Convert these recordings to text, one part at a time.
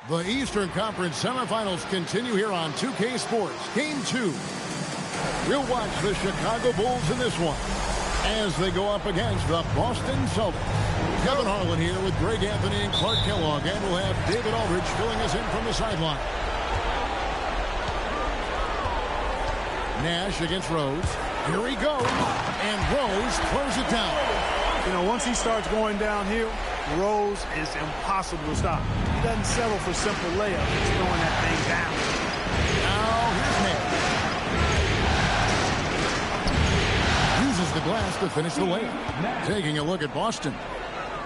The Eastern Conference semifinals continue here on 2K Sports. Game 2. We'll watch the Chicago Bulls in this one as they go up against the Boston Celtics. Kevin Harlan here with Greg Anthony and Clark Kellogg, and we'll have David Aldridge filling us in from the sideline. Nash against Rose. Here he goes, and Rose throws it down. You know, once he starts going downhill, Rose is impossible to stop. He doesn't settle for simple layups. He's throwing that thing down. Now here's Nash. Uses the glass to finish the layup. Taking a look at Boston.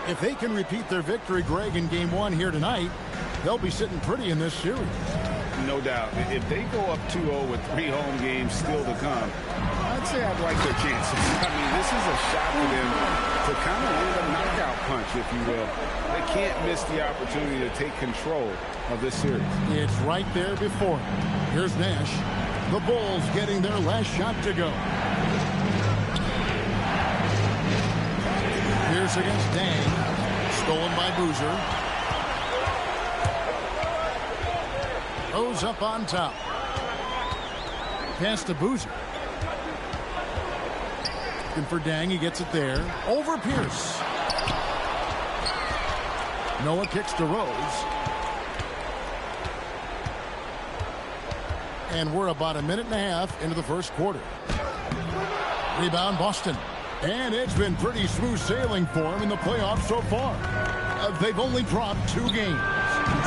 If they can repeat their victory, Greg, in Game 1 here tonight, they'll be sitting pretty in this series. No doubt. If they go up 2-0 with 3 home games still to come, I'd say I'd like their chances. I mean, this is a shot for them to kind of land a knockout punch, if you will. They can't miss the opportunity to take control of this series. It's right there before them. Here's Nash. The Bulls getting their last shot to go. Pierce against Dang. Stolen by Boozer. Rose up on top. Pass to Boozer. Looking for Dang. He gets it there. Over Pierce. Noah kicks to Rose. And we're about a minute and a half into the first quarter. Rebound Boston. And it's been pretty smooth sailing for them in the playoffs so far. They've only dropped 2 games.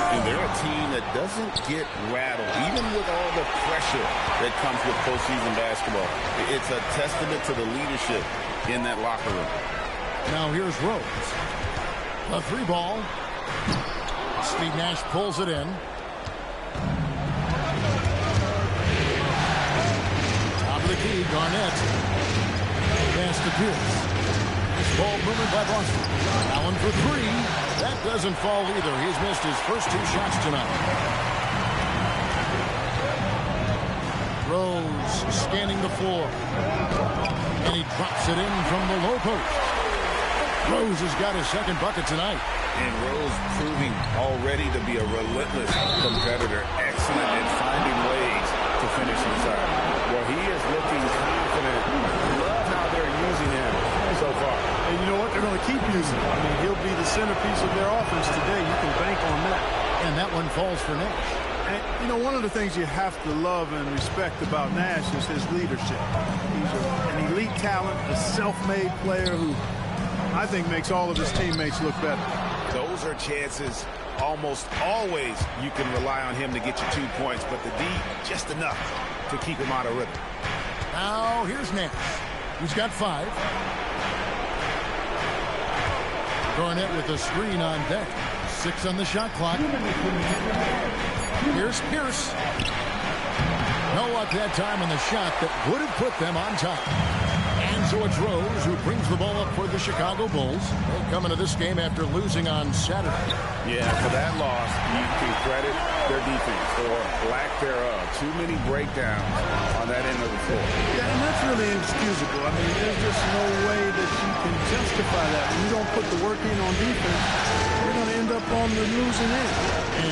And they're a team that doesn't get rattled, even with all the pressure that comes with postseason basketball. It's a testament to the leadership in that locker room. Now here's Rose. A 3 ball. Steve Nash pulls it in. Top of the key, Garnett. Pass to Pierce. This ball moving by Boston. Allen for 3. That doesn't fall either. He's missed his first 2 shots tonight. Rose scanning the floor. And he drops it in from the low post. Rose has got his second bucket tonight. And Rose proving already to be a relentless competitor. Excellent at finding ways to finish inside. Well, he is looking confident. Love how they're using him so far. And you know what? They're going to keep using him. I mean, he'll be the centerpiece of their offense today. You can bank on that. And that one falls for Nash. And, you know, one of the things you have to love and respect about Nash is his leadership. He's an elite talent, a self-made player who I think makes all of his teammates look better. Those are chances almost always you can rely on him to get you 2 points, but the D, just enough to keep him out of rhythm. Now here's Nash. He's got 5. Garnett with a screen on deck. 6 on the shot clock. Here's Pierce. No luck that time on the shot that would have put them on top. And so it's Rose who brings the ball up for the Chicago Bulls. They come into this game after losing on Saturday. Yeah, for that loss, you can credit their defense or lack thereof. Too many breakdowns on that end of the floor. Yeah, and that's really inexcusable. I mean, there's just no way that you can justify that. When you don't put the work in on defense, you're going to end up on the losing end.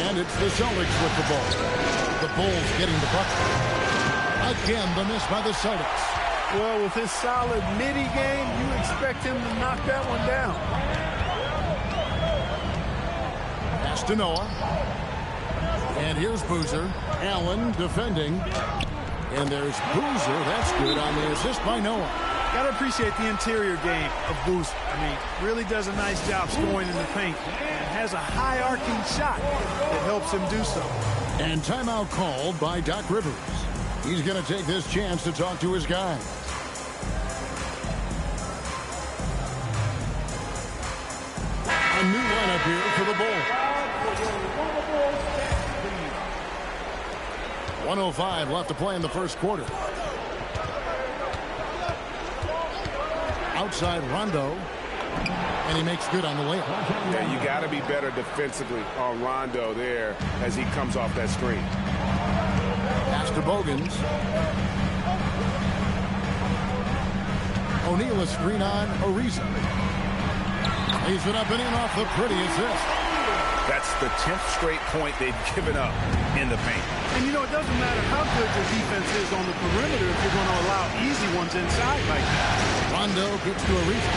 And it's the Celtics with the ball. The Bulls getting the bucket. Again, the miss by the Celtics. Well, with his solid midi game, you expect him to knock that one down. Pass to Noah. And here's Boozer. Allen defending. And there's Boozer. That's good on the assist by Noah. Got to appreciate the interior game of Boozer. I mean, really does a nice job scoring in the paint. And has a high arcing shot that helps him do so. And timeout called by Doc Rivers. He's going to take this chance to talk to his guys. A new lineup here for the Bulls. 1:05 left to play in the first quarter. Outside Rondo. And he makes good on the layup. Yeah, you got to be better defensively on Rondo there as he comes off that screen. Pass to Bogans. O'Neal a screen on Ariza. He's been up and in off the pretty assist. That's the 10th straight point they've given up in the paint. And, you know, it doesn't matter how good your defense is on the perimeter if you're going to allow easy ones inside like that. Rondo gets to Ariza.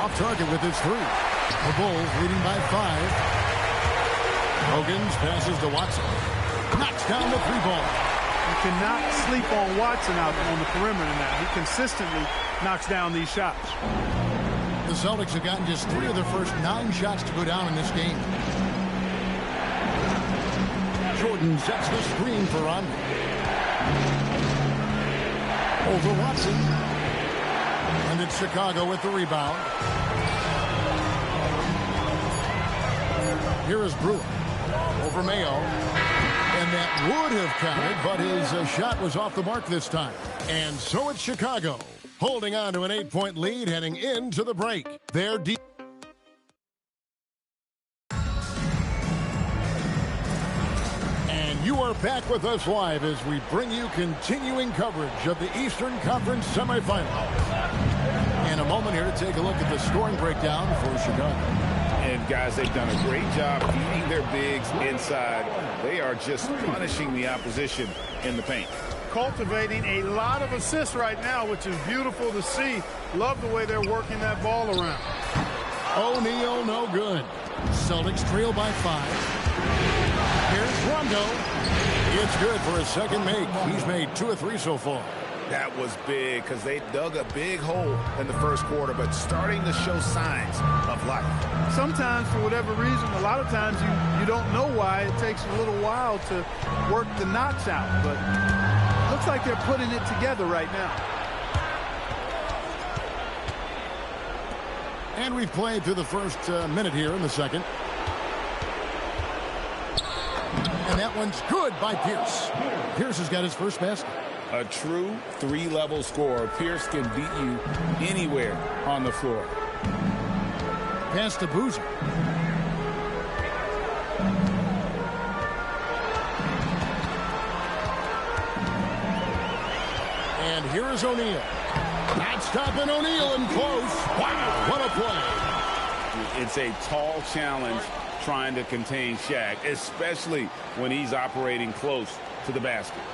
Off target with his three. The Bulls leading by 5. Hogan's passes to Watson. Knocks down the three ball. You cannot sleep on Watson out on the perimeter now. He consistently knocks down these shots. The Celtics have gotten just 3 of their first 9 shots to go down in this game. Jordan sets the screen for Rondo. Over Watson. And it's Chicago with the rebound. Here is Brewer. Over Mayo. And that would have counted, but his shot was off the mark this time. And so it's Chicago, holding on to an 8-point lead heading into the break. They're deep. And you are back with us live as we bring you continuing coverage of the Eastern Conference semifinals. In a moment here to take a look at the scoring breakdown for Chicago. And, guys, they've done a great job feeding their bigs inside. They are just punishing the opposition in the paint. Cultivating a lot of assists right now, which is beautiful to see. Love the way they're working that ball around. O'Neal, no good. Celtics trail by 5. Here's Rondo. It's good for a second make. He's made 2 of 3 so far. That was big because they dug a big hole in the first quarter, but starting to show signs of life. Sometimes, for whatever reason, a lot of times you don't know why. It takes a little while to work the knots out, but it looks like they're putting it together right now. And we've played through the first minute here in the second. And that one's good by Pierce. Pierce has got his first basket. A true 3-level scorer. Pierce can beat you anywhere on the floor. Pass to Boozer. And here is O'Neal. Not stopping O'Neal in close. Wow, what a play. It's a tall challenge trying to contain Shaq, especially when he's operating close to the basket.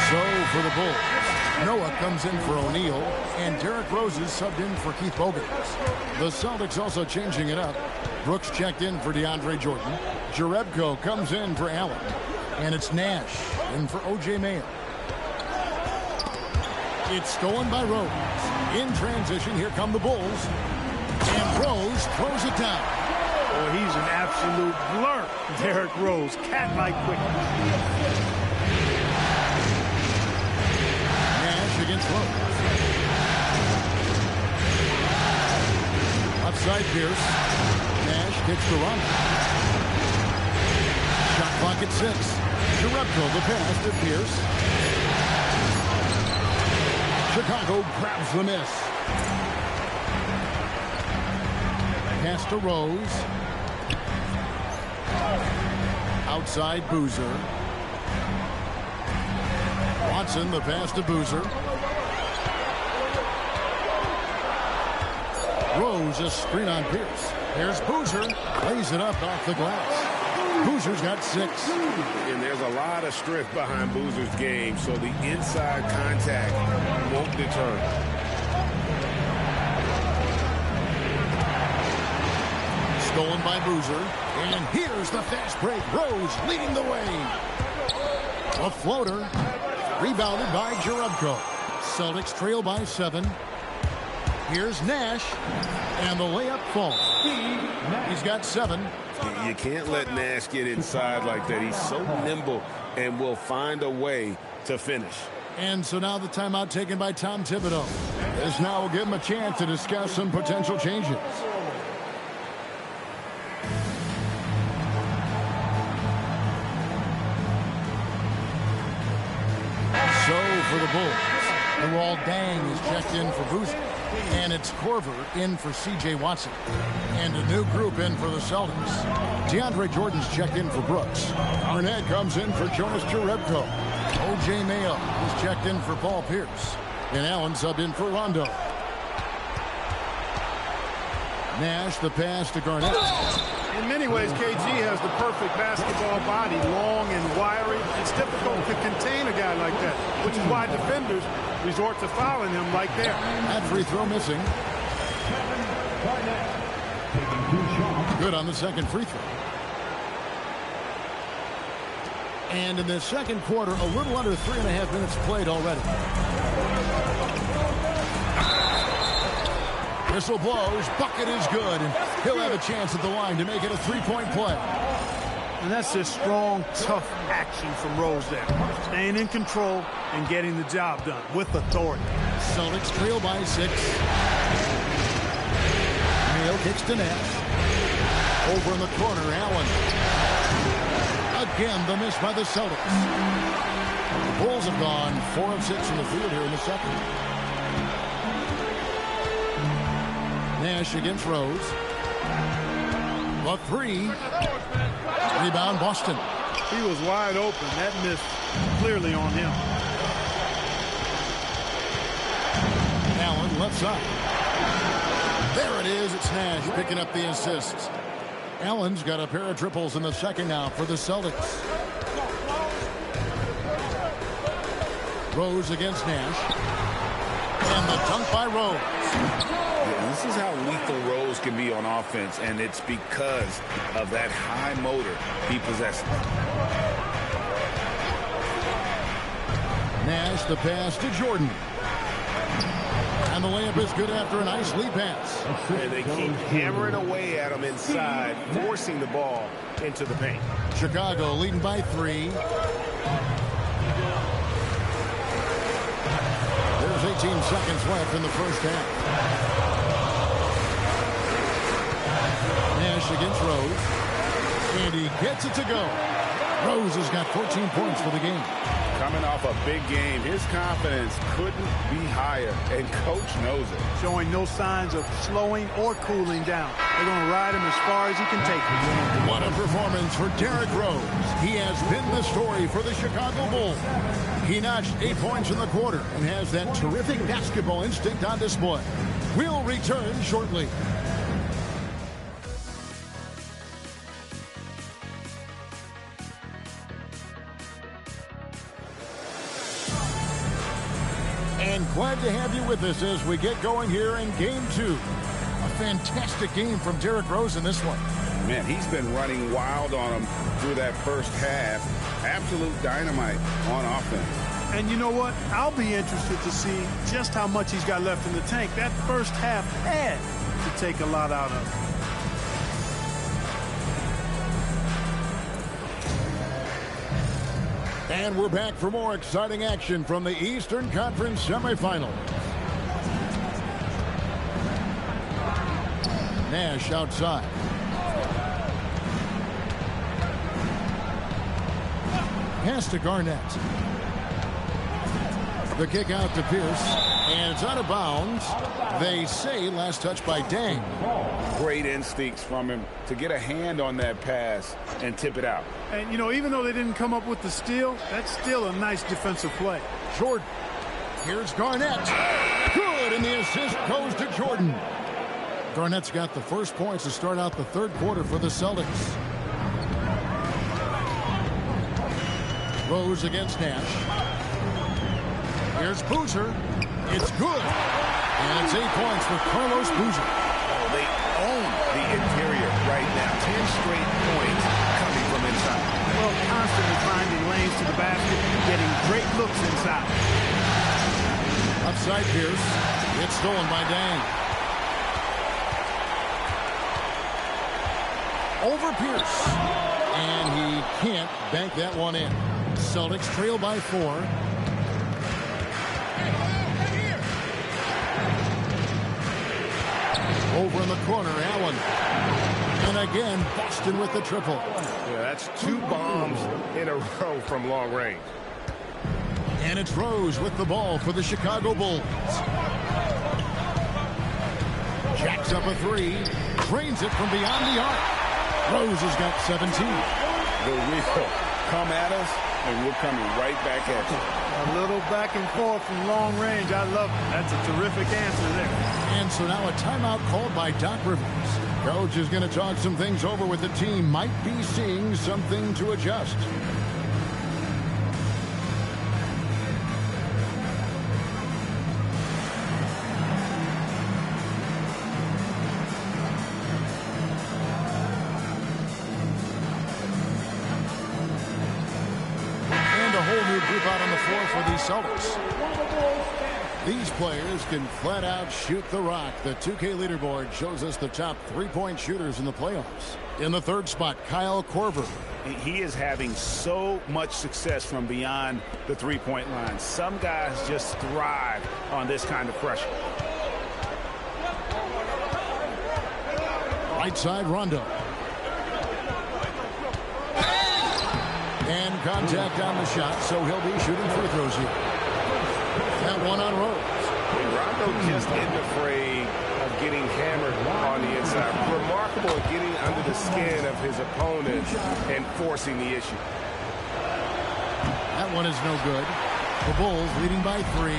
So for the Bulls, Noah comes in for O'Neal, and Derrick Rose is subbed in for Keith Bogan. The Celtics also changing it up. Brooks checked in for DeAndre Jordan. Jerebko comes in for Allen. And it's Nash in for O.J. Mayo. It's stolen by Rose. In transition, here come the Bulls. And Rose throws it down. Boy, he's an absolute blur. Derrick Rose, cat-like quickness. Against Rose. Outside Pierce. Nash gets to Rondo. Shot clock at 6. Jerebko the pass to Pierce. Chicago grabs the miss. Pass to Rose. Outside Boozer. Watson the pass to Boozer. Rose a screen on Pierce. Here's Boozer. Lays it up off the glass. Boozer's got 6. And there's a lot of strength behind Boozer's game, so the inside contact won't deter him. Stolen by Boozer. And here's the fast break. Rose leading the way. A floater. Rebounded by Jerebko. Celtics trail by 7. Here's Nash. And the layup falls. He's got 7. You can't let Nash get inside like that. He's so nimble and will find a way to finish. And so now the timeout taken by Tom Thibodeau. This now will give him a chance to discuss some potential changes. So for the Bulls, Luol Deng is checked in for Boozer. And it's Korver in for C.J. Watson. And a new group in for the Celtics. DeAndre Jordan's checked in for Brooks. Arnett comes in for Jonas Jerebko. O.J. Mayo is checked in for Paul Pierce. And Allen subbed in for Rondo. Nash, the pass to Garnett. In many ways, KG has the perfect basketball body, long and wiry. It's difficult to contain a guy like that, which is why defenders resort to fouling him like there. That free throw missing. Good on the second free throw. And in the second quarter, a little under 3.5 minutes played already. Whistle blows, bucket is good, and he'll have a chance at the line to make it a three-point play. And that's just strong, tough action from Rose there. Staying in control and getting the job done with authority. Celtics trail by 6. Mayo kicks to Nash. Over in the corner, Allen. Again, the miss by the Celtics. The Bulls have gone 4 of 6 in the field here in the second. Nash against Rose. The 3. Rebound, Boston. He was wide open. That miss clearly on him. Allen left side. There it is. It's Nash picking up the assists. Allen's got a pair of triples in the second now for the Celtics. Rose against Nash. And the dunk by Rose. This is how lethal Rose can be on offense, and it's because of that high motor he possesses. Nash, the pass to Jordan. And the layup is good after a nice lead pass. And they keep hammering away at him inside, forcing the ball into the paint. Chicago leading by 3. There's 18 seconds left in the first half. Nash against Rose. And he gets it to go. Rose has got 14 points for the game. Coming off a big game, his confidence couldn't be higher, and coach knows it. Showing no signs of slowing or cooling down. They're going to ride him as far as he can take him. What a performance for Derrick Rose. He has been the story for the Chicago Bulls. He notched 8 points in the quarter and has that terrific basketball instinct on display. We'll return shortly. And glad to have you with us as we get going here in Game 2. A fantastic game from Derrick Rose in this one. Man, he's been running wild on him through that first half. Absolute dynamite on offense. And you know what? I'll be interested to see just how much he's got left in the tank. That first half had to take a lot out of him. And we're back for more exciting action from the Eastern Conference semifinal. Nash outside. Pass to Garnett. The kick out to Pierce. And it's out of bounds. They say last touch by Deng. Great instincts from him to get a hand on that pass and tip it out. And, you know, even though they didn't come up with the steal, that's still a nice defensive play. Jordan. Here's Garnett. Good, and the assist goes to Jordan. Garnett's got the first points to start out the third quarter for the Celtics. Rose against Nash. Here's Boozer. It's good. And it's 8 points for Carlos Boozer. They own the interior right now. 10 straight points coming from inside. Well, constantly finding lanes to the basket, getting great looks inside. Outside Pierce. It's stolen by Deng. Over Pierce. And he can't bank that one in. Celtics trail by 4. Over in the corner, Allen. And again, Boston with the triple. Yeah, that's 2 bombs in a row from long range. And it's Rose with the ball for the Chicago Bulls. Jacks up a three. Drains it from beyond the arc. Rose has got 17. The wheel come at us, and we're coming right back at you. A little back and forth from long range. I love it. That's a terrific answer there. And so now a timeout called by Doc Rivers. Coach is going to talk some things over with the team. Might be seeing something to adjust. Group out on the floor for the Celtics. These players can flat out shoot the rock. The 2K leaderboard shows us the top three-point shooters in the playoffs. In the third spot, Kyle Korver. He is having so much success from beyond the three-point line. Some guys just thrive on this kind of pressure. Right side, Rondo. And contact on the shot, so he'll be shooting free throws here. That one on Rose. Rondo just isn't afraid of getting hammered on the inside. Remarkable at getting under the skin of his opponent and forcing the issue. That one is no good. The Bulls leading by 3.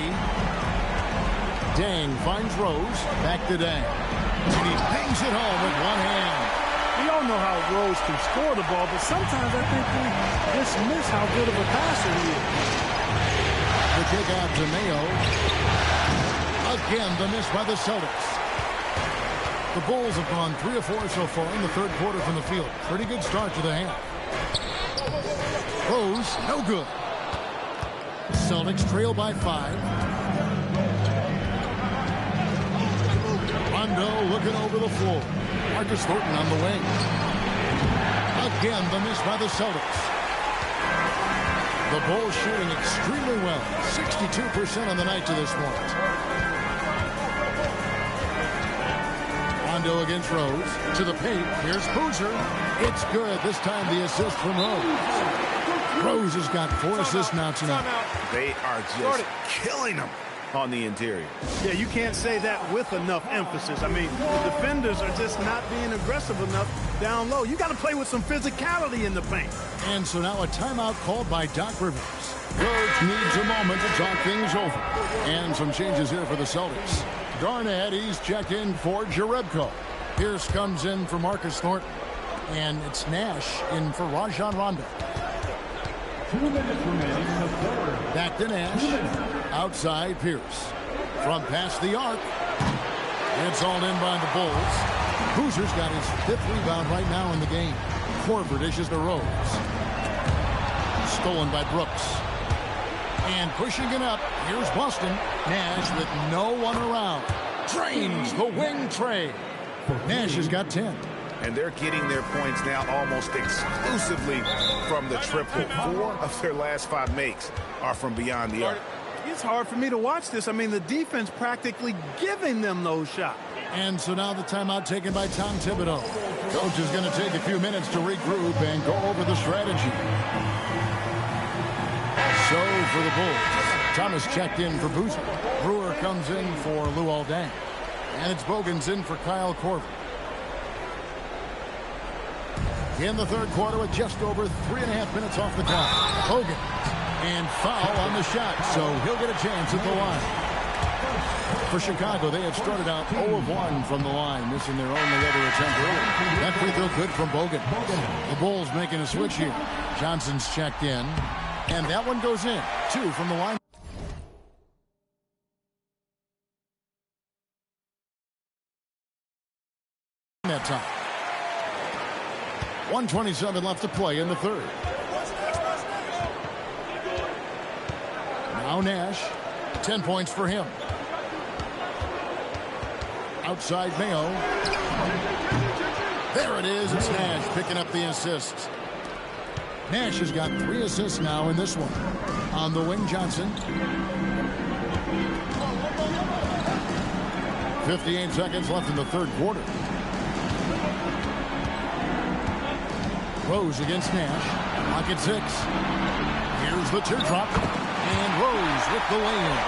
Dang finds Rose. Back to Dang. And he bangs it home with one hand. We all know how Rose can score the ball, but sometimes I think we dismiss how good of a passer he is. The kick out to Mayo. Again, the miss by the Celtics. The Bulls have gone 3 of 4 so far in the third quarter from the field. Pretty good start to the half. Rose, no good. Celtics trail by 5. Rondo looking over the floor. Marcus Thornton on the wing. Again, the miss by the Celtics. The Bulls shooting extremely well. 62% on the night to this point. Rondo against Rose. To the paint. Here's Boozer. It's good. This time the assist from Rose. Rose has got 4 assists now tonight. They are just killing them on the interior. Yeah, you can't say that with enough emphasis. I mean, the defenders are just not being aggressive enough down low. You got to play with some physicality in the paint. And so now a timeout called by Doc Rivers. Coach needs a moment to talk things over. And some changes here for the Celtics. Garnett, he's checked in for Jerebko. Pierce comes in for Marcus Thornton. And it's Nash in for Rajon Rondo. 2 minutes remaining in the third. Back to Nash. Outside Pierce. From past the arc. It's all in by the Bulls. Boozer's got his 5th rebound right now in the game. Korver dishes to Rose. Stolen by Brooks. And pushing it up. Here's Boston. Nash with no one around. Drains the wing trade. Nash has got 10. And they're getting their points now almost exclusively from the triple. 4 of their last 5 makes are from beyond the arc. It's hard for me to watch this. I mean, the defense practically giving them those shots. And so now the timeout taken by Tom Thibodeau. Coach is going to take a few minutes to regroup and go over the strategy. So for the Bulls, Thomas checked in for Boozer. Brewer comes in for Luol Deng. And it's Bogan's in for Kyle Korver. In the third quarter with just over 3.5 minutes off the clock. Bogan. And foul on the shot, so he'll get a chance at the line. For Chicago, they have started out 0 of 1 from the line, missing their only other attempt early. That free throw good from Bogan. The Bulls making a switch here. Johnson's checked in, and that one goes in. 2 from the line. That time. 1:27 left to play in the third. Now Nash, 10 points for him. Outside Mayo. There it is. It's Nash picking up the assist. Nash has got 3 assists now in this one. On the wing, Johnson. 58 seconds left in the third quarter. Rose against Nash. Pocket 6. Here's the teardrop. And Rose with the lay-in.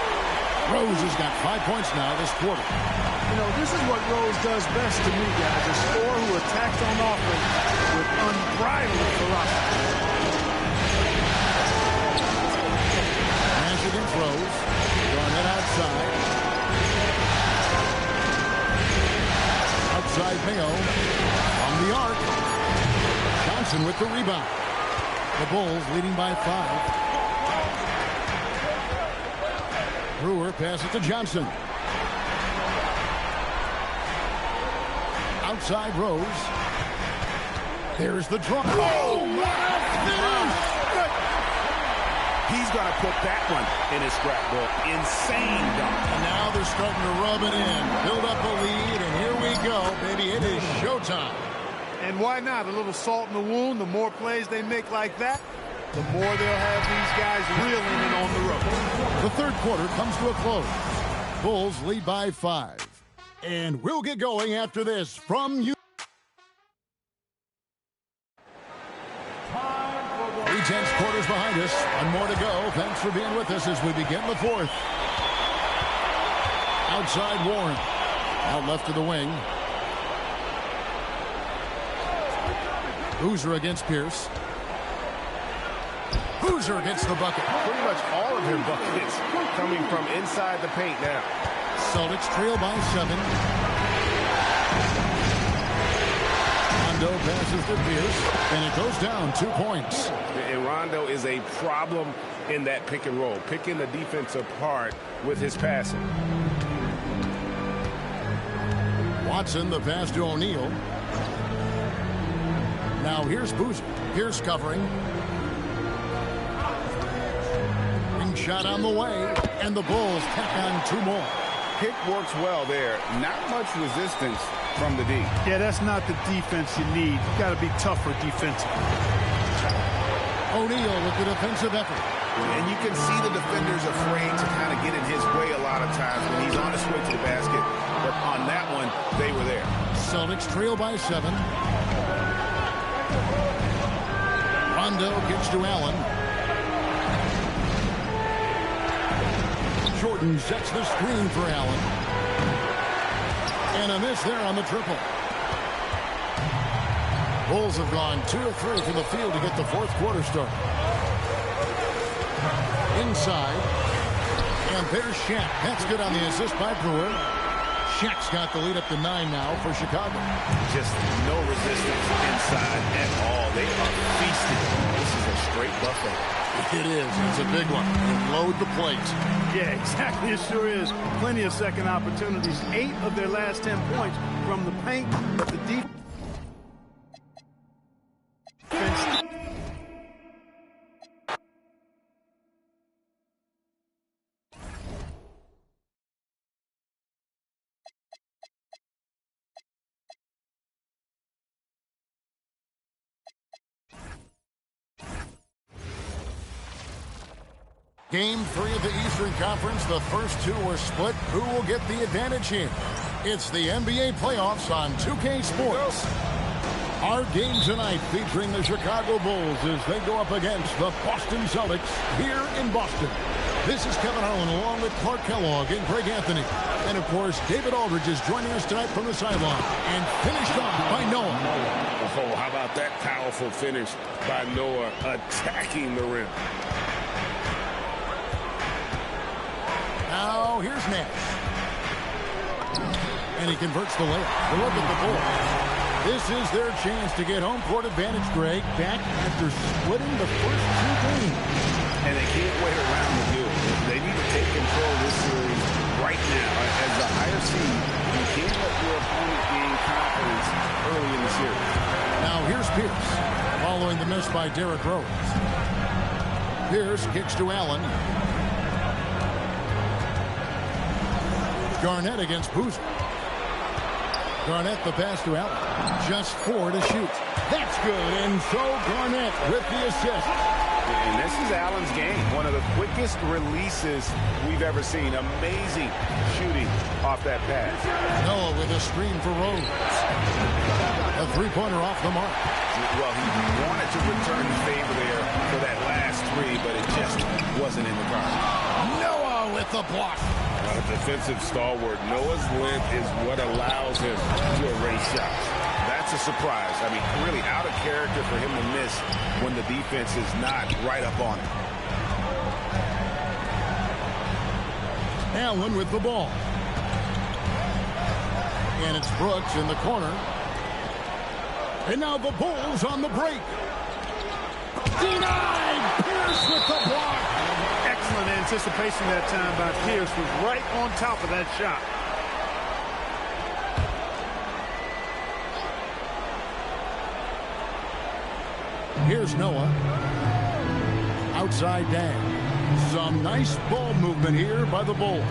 Rose has got 5 points now this quarter. You know, this is what Rose does best to me, guys. A scorer who attacks on offense with unbridled ferocity. Nash against Rose. Garnett outside. Outside Mayo. On the arc. Johnson with the rebound. The Bulls leading by 5. Brewer passes to Johnson. Outside Rose. There's the draw. Oh, what a finish! He's going to put that one in his scrapbook. Insane dunk. And now they're starting to rub it in. Build up a lead, and here we go, baby. It is showtime. And why not? A little salt in the wound. The more plays they make like that, the more they'll have these guys reeling it on the road. The third quarter comes to a close. Bulls lead by 5. And we'll get going after this from you. 3/10 quarters behind us. One more to go. Thanks for being with us as we begin the fourth. Outside Warren. Out left to the wing. Boozer against Pierce. Boozer gets the bucket. Pretty much all of their buckets coming from inside the paint now. Celtics trail by 7. Rondo passes to Pierce, and it goes down 2 points. And Rondo is a problem in that pick and roll, picking the defense apart with his passing. Watson, the pass to O'Neal. Now here's Boozer. Pierce covering. Ring shot on the way, and the Bulls tack on 2 more. Pick works well there. Not much resistance from the D. Yeah, that's not the defense you need. You got to be tougher defensively. O'Neal with the defensive effort. And you can see the defenders afraid to kind of get in his way a lot of times when he's on his way to the basket. But on that one, they were there. Celtics trail by 7. Rondo gets to Allen. Jordan sets the screen for Allen. And a miss there on the triple. Bulls have gone 2 of 3 from the field to get the fourth quarter started. Inside. And there's Shaq. That's good on the assist by Brewer. Shaq's got the lead up to 9 now for Chicago. Just no resistance inside at all. They are feasting. This is a straight buffet. It is. It's a big one. And load the plate. Yeah, exactly. It sure is. Plenty of second opportunities. 8 of their last 10 points from the paint, but the defense. Game 3 of the Eastern Conference. The first 2 were split. Who will get the advantage here? It's the NBA playoffs on 2K Sports. Our game tonight featuring the Chicago Bulls as they go up against the Boston Celtics here in Boston. This is Kevin Harlan along with Clark Kellogg and Greg Anthony. And, of course, David Aldridge is joining us tonight from the sideline. And finished off by Noah. Oh, how about that powerful finish by Noah attacking the rim. Now, here's Nash. And he converts the layup. Look at the Bulls. This is their chance to get home court advantage, Greg, back after splitting the first 2 games. And they can't wait around to do it. They need to take control of this series right now. As the higher seed, you can't let your opponent gain confidence early in the series. Now, here's Pierce, following the miss by Derrick Rose. Pierce kicks to Allen. Garnett against Boozer. Garnett the pass to Allen. Just 4 to shoot. That's good. And so Garnett with the assist. And this is Allen's game. One of the quickest releases we've ever seen. Amazing shooting off that pass. Noah with a screen for Rose. A three-pointer off the mark. Well, he wanted to return the favor there for that last three, but it just wasn't in the cards. Noah with the block. A defensive stalwart. Noah's length is what allows him to erase shots. That's a surprise. I mean, really out of character for him to miss when the defense is not right up on him. Allen with the ball. And it's Brooks in the corner. And now the Bulls on the break. Denied! Pierce with the block. Excellent anticipation that time by Pierce. Was right on top of that shot. Here's Noah. Outside Dan. Some nice ball movement here by the Bulls.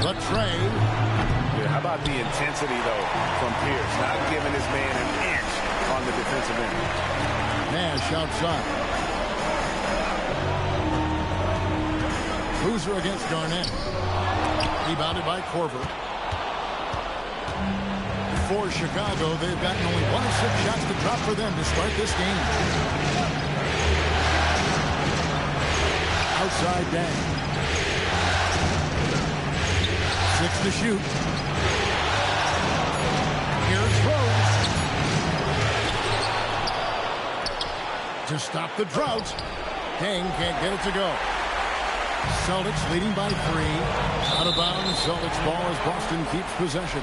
But Trey. Yeah, how about the intensity, though, from Pierce? Not giving his man an inch on the defensive end. Nash outside. Boozer against Garnett. Rebounded by Korver. For Chicago, they've gotten only 1 of 6 shots to drop for them to start this game. Outside Dan. 6 to shoot. Here's Rose. To stop the drought. King can't get it to go. Celtics leading by 3. Out of bounds. Celtics ball as Boston keeps possession.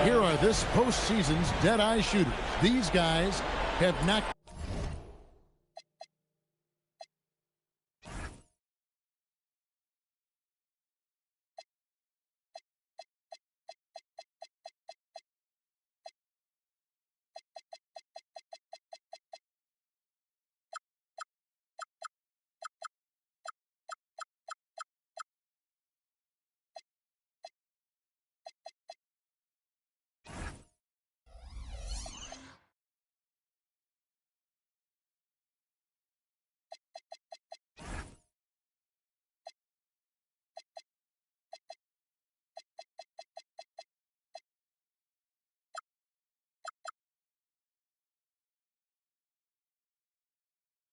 Here are this postseason's dead-eye shooters. These guys have not.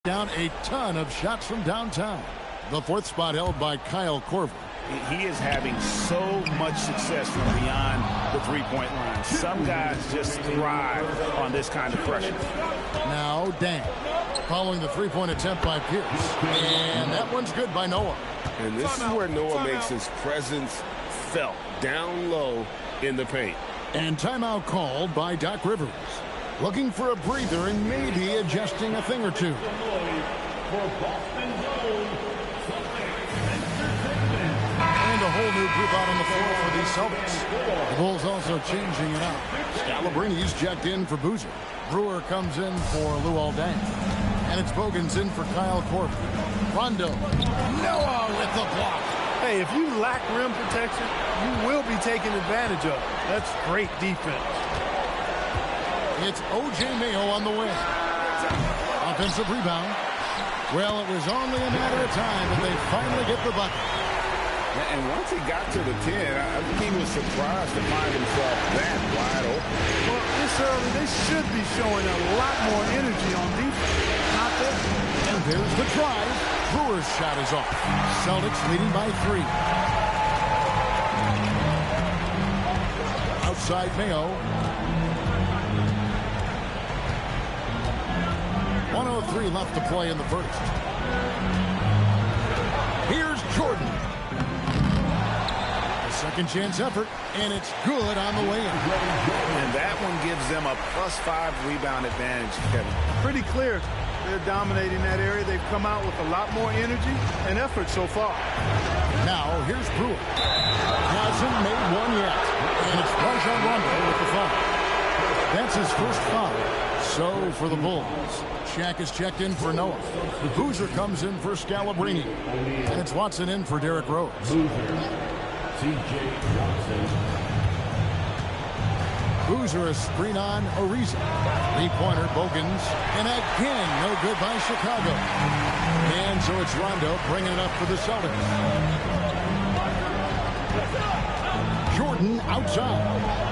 Down a ton of shots from downtown. The 4th spot held by Kyle Korver. He is having so much success from beyond the three-point line. Some guys just thrive on this kind of pressure. Now Dan, following the three-point attempt by Pierce. And that one's good by Noah. And this is where Noah makes his presence felt, down low in the paint. And timeout called by Doc Rivers. Looking for a breather and maybe adjusting a thing or two. And a whole new group out on the floor for the Celtics. The Bulls also changing it out. Scalabrini's checked in for Boozer. Brewer comes in for Luol Deng. And it's Bogan's in for Kyle Korver. Rondo. Noah with the block. Hey, if you lack rim protection, you will be taken advantage of. That's great defense. It's O.J. Mayo on the wing. Offensive rebound. Well, it was only a matter of time, and they finally get the bucket. And once he got to the 10, I think he was surprised to find himself that wide open. Well, this early, they should be showing a lot more energy on defense. Not there. And there's the try. Brewer's shot is off. Celtics leading by 3. Outside Mayo. 1:03 left to play in the first. Here's Jordan. A second chance effort, and it's good on the way in. And that one gives them a +5 rebound advantage, Kevin. Pretty clear. They're dominating that area. They've come out with a lot more energy and effort so far. Now, here's Brewer. Hasn't made one yet. And it's Rajon Rondo with the foul. That's his first foul. So, for the Bulls, Shaq is checked in for Noah. Boozer comes in for Scalabrine. And it's Watson in for Derrick Rose. Boozer a screen on Ariza. 3-pointer Bogans. And again, no good by Chicago. And so it's Rondo bringing it up for the Celtics. Jordan outside.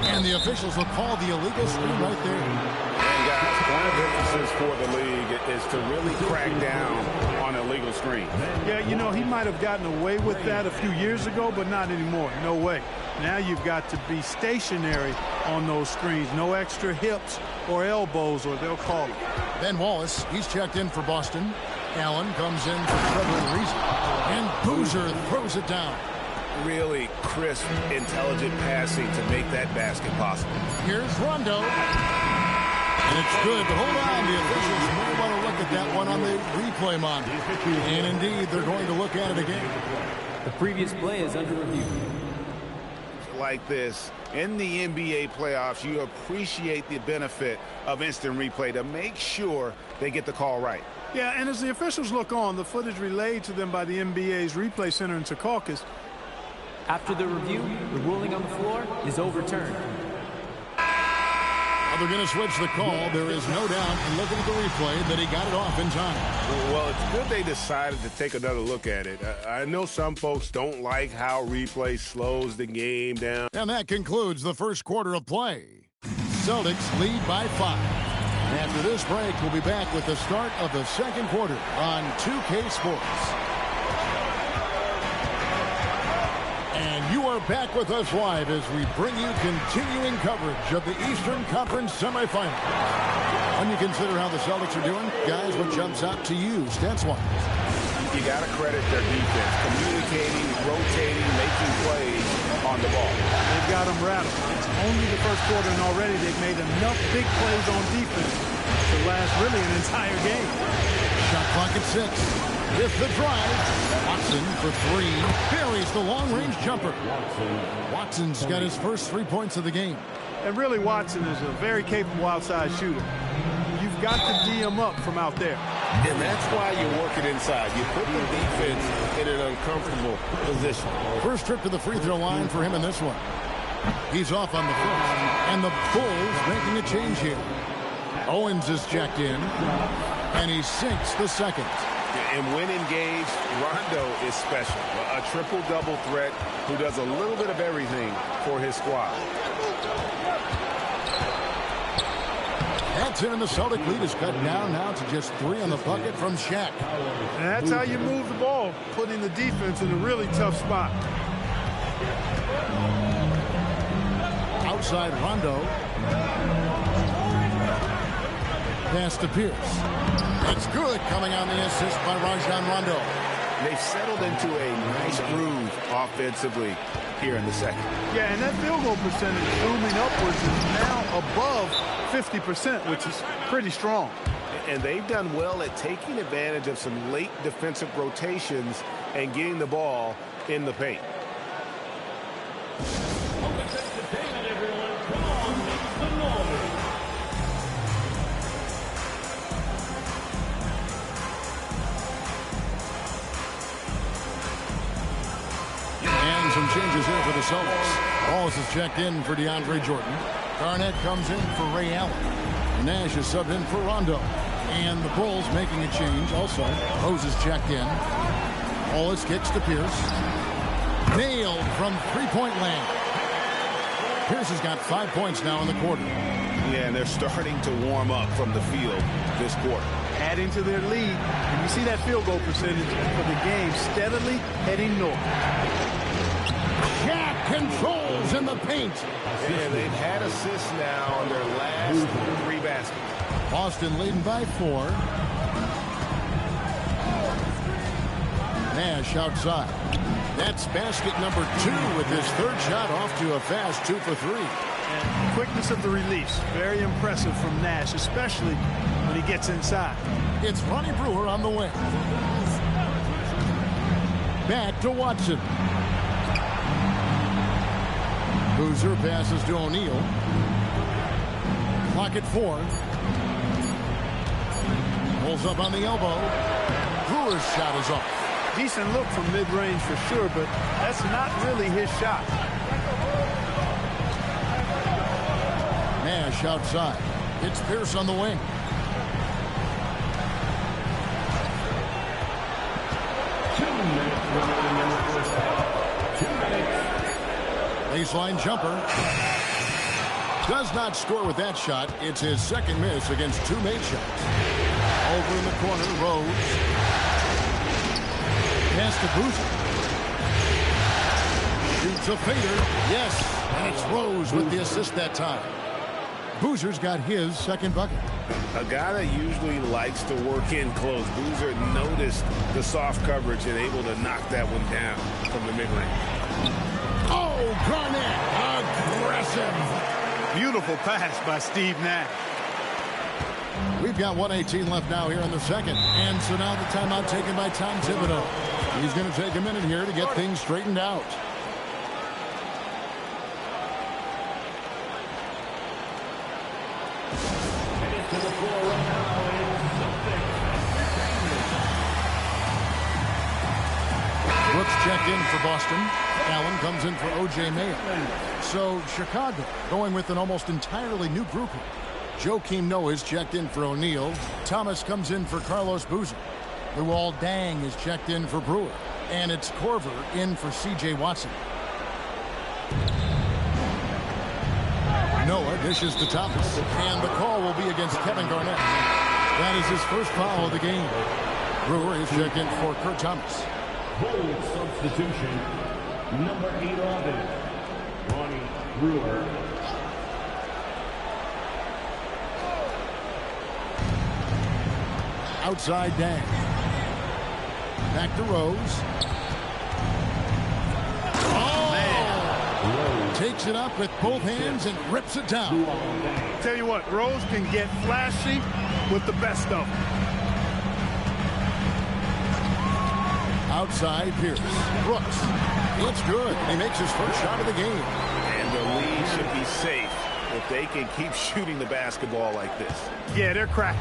And the officials will call the illegal screen right there. And guys, point of emphasis for the league is to really crack down on illegal screens. Yeah, you know, he might have gotten away with that a few years ago, but not anymore. No way. Now you've got to be stationary on those screens. No extra hips or elbows, or they'll call it. Ben Wallace, he's checked in for Boston. Allen comes in for Trevor Reason. And Boozer throws it down. Really crisp, intelligent passing to make that basket possible. Here's Rondo. And it's good, but hold on. The officials may want to look at that one on the replay monitor. And indeed, they're going to look at it again. The previous play is under review. Like this, in the NBA playoffs, you appreciate the benefit of instant replay to make sure they get the call right. Yeah, and as the officials look on, the footage relayed to them by the NBA's replay center in Secaucus. After the review, the ruling on the floor is overturned. They're going to switch the call. There is no doubt in looking at the replay that he got it off in time. Well, it's good they decided to take another look at it. I know some folks don't like how replay slows the game down. And that concludes the first quarter of play. Celtics lead by 5. After this break, we'll be back with the start of the second quarter on 2K Sports. And you are back with us live as we bring you continuing coverage of the Eastern Conference semifinals. When you consider how the Celtics are doing, guys, what jumps out to you, stats-wise? You got to credit their defense, communicating, rotating, making plays on the ball. They've got them rattled. It's only the first quarter, and already they've made enough big plays on defense to last really an entire game. Shot clock at 6. With the drive, Watson for 3, buries the long-range jumper. Watson's got his first 3 points of the game. And really, Watson is a very capable outside shooter. You've got to D him up from out there. And that's why you work it inside. You put the defense in an uncomfortable position. First trip to the free throw line for him in this one. He's off on the first, and the Bulls making a change here. Owens is checked in, and he sinks the second. And when engaged, Rondo is special. A triple-double threat who does a little bit of everything for his squad. That's it, and the Celtic lead is cut down now to just 3 on the bucket from Shaq. And that's how you move the ball, putting the defense in a really tough spot. Outside Rondo. Pass to Pierce. It's good, coming on the assist by Rajon Rondo. They've settled into a nice groove offensively here in the second. Yeah, and that field goal percentage zooming upwards is now above 50%, which is pretty strong. And they've done well at taking advantage of some late defensive rotations and getting the ball in the paint. And some changes here for the Celtics. Wallace is checked in for DeAndre Jordan. Garnett comes in for Ray Allen. Nash is subbed in for Rondo. And the Bulls making a change also. Rose is checked in. Wallace kicks to Pierce. Nailed from three-point land. Pierce has got 5 points now in the quarter. Yeah, and they're starting to warm up from the field this quarter. Adding to their lead, and you see that field goal percentage for the game steadily heading north. Shaq controls in the paint. And they've had assists now on their last 3 baskets. Boston leading by 4. Nash outside. That's basket number 2 with his third shot off to a fast 2 for 3. And quickness of the release, very impressive from Nash, especially when he gets inside. It's Ronnie Brewer on the wing. Back to Watson. Boozer passes to O'Neal. Clock at 4. Pulls up on the elbow. Brewer's shot is off. Decent look from mid-range for sure, but that's not really his shot. Nash outside. It's Pierce on the wing. Baseline jumper. Does not score with that shot. It's his second miss against 2 made shots. Over in the corner, Rose. Pass to Boozer. Shoots a fader. Yes, and it's Rose with the assist that time. Boozer's got his second bucket. A guy that usually likes to work in close. Boozer noticed the soft coverage and able to knock that one down from the mid-range. Oh, Garnett, aggressive. Beautiful pass by Steve Nash. We've got 1:18 left now here in the second. And so now the timeout taken by Tom Thibodeau. He's going to take a minute here to get things straightened out. Brooks checked in for Boston. Allen comes in for O.J. Mayo. So Chicago going with an almost entirely new grouping. Joakim Noah is checked in for O'Neal. Thomas comes in for Carlos Boozer. Luol Deng is checked in for Brewer. And it's Korver in for C.J. Watson. Noah dishes to Thomas. And the call will be against Kevin Garnett. That is his first foul of the game. Brewer is checked in for Kurt Thomas. Bold substitution, number 11, Ronnie Brewer. Outside Dang. Back to Rose. Oh! Man. Takes it up with both hands and rips it down. Tell you what, Rose can get flashy with the best of them. Outside Pierce. Brooks. It's good. He makes his first shot of the game. And the lead should be safe if they can keep shooting the basketball like this. Yeah, they're cracking.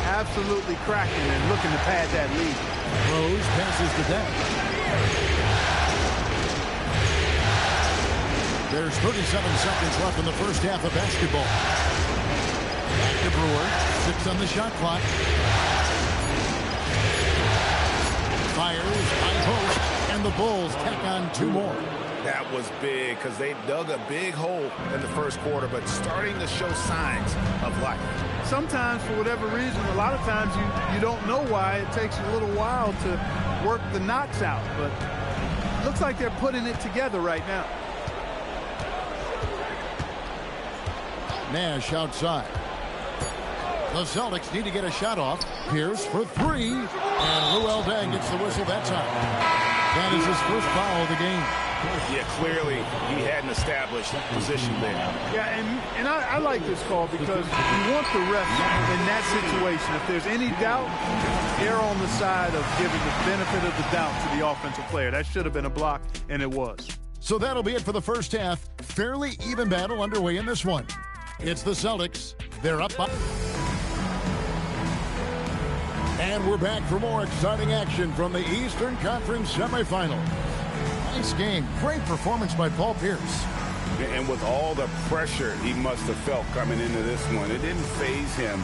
Absolutely cracking and looking to pad that lead. Rose passes to Deng. There's 37 seconds left in the first half of basketball. Back to Brewer. 6 on the shot clock. Fires, high post, and the Bulls tack on 2 more. That was big because they dug a big hole in the first quarter, but starting to show signs of life. Sometimes, for whatever reason, a lot of times you don't know why. It takes a little while to work the knots out, but it looks like they're putting it together right now. Nash outside. The Celtics need to get a shot off. Pierce for 3. And Luol Deng gets the whistle that time. That is his first foul of the game. Yeah, clearly he hadn't established position there. Yeah, and I like this call because you want the refs in that situation. If there's any doubt, err on the side of giving the benefit of the doubt to the offensive player. That should have been a block, and it was. So that'll be it for the first half. Fairly even battle underway in this one. It's the Celtics. They're up by... And we're back for more exciting action from the Eastern Conference semifinals. Nice game. Great performance by Paul Pierce. And with all the pressure he must have felt coming into this one, it didn't faze him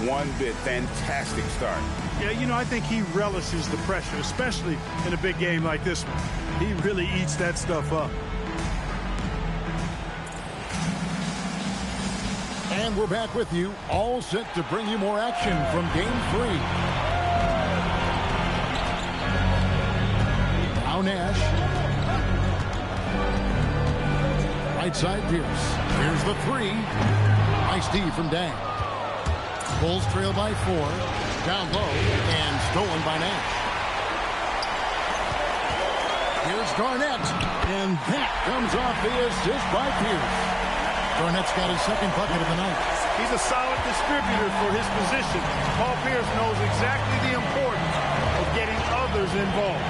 one bit. Fantastic start. Yeah, you know, I think he relishes the pressure, especially in a big game like this one. He really eats that stuff up. And we're back with you, all set to bring you more action from Game 3. Now Nash. Right side Pierce. Here's the 3. Nice D from Dang. Bulls trail by 4. Down low and stolen by Nash. Here's Garnett. And that comes off the assist by Pierce. Garnett's got his second bucket of the night. He's a solid distributor for his position. Paul Pierce knows exactly the importance of getting others involved.